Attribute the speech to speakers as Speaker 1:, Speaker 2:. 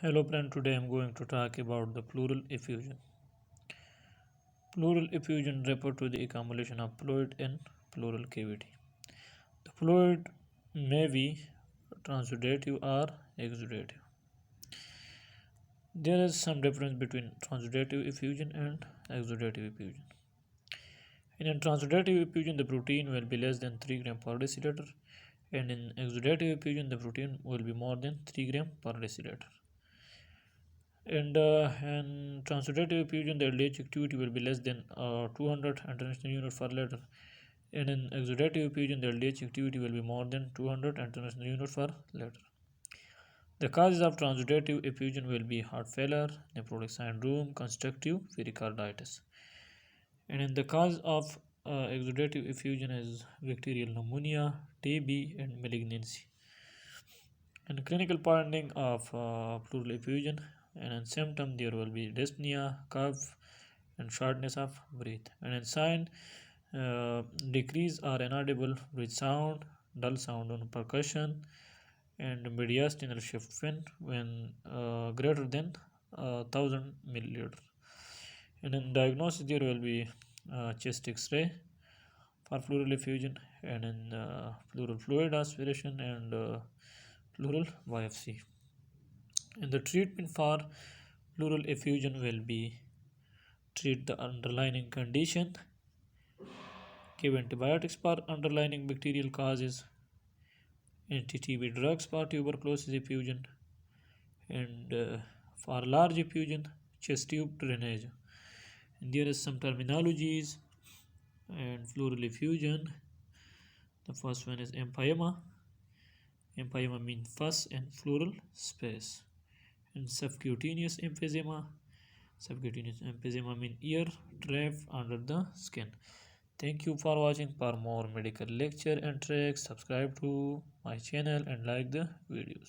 Speaker 1: Hello friend, today I am going to talk about the pleural effusion. Pleural effusion refers to the accumulation of fluid in pleural cavity. The fluid may be transudative or exudative. There is some difference between transudative effusion and exudative effusion. In a transudative effusion, the protein will be less than 3 gram per deciliter, and in exudative effusion, the protein will be more than 3 gram per deciliter. And transudative effusion, the LDH activity will be less than 200 international units per liter. And in exudative effusion, the LDH activity will be more than 200 international units per liter. The causes of transudative effusion will be heart failure, nephrotic syndrome, constructive pericarditis. And in the cause of exudative effusion is bacterial pneumonia, TB, and malignancy. And clinical finding of pleural effusion, and in symptom there will be dyspnea, cough, and shortness of breath. And in sign, decrease or inaudible breath sound, dull sound on percussion, and mediastinal shift when greater than 1000 milliliter. And in diagnosis there will be chest X-ray for pleural effusion, and in pleural fluid aspiration and pleural biopsy. And the treatment for pleural effusion will be treat the underlying condition, give antibiotics for underlying bacterial causes, anti-TB drugs for tuberculosis effusion, and for large effusion, chest tube drainage. And there is some terminologies and pleural effusion. The first one is empyema. Empyema means pus in pleural space. And subcutaneous emphysema. Subcutaneous emphysema means ear trapped under the skin. Thank you for watching. For more medical lecture and tricks, subscribe to my channel and like the videos.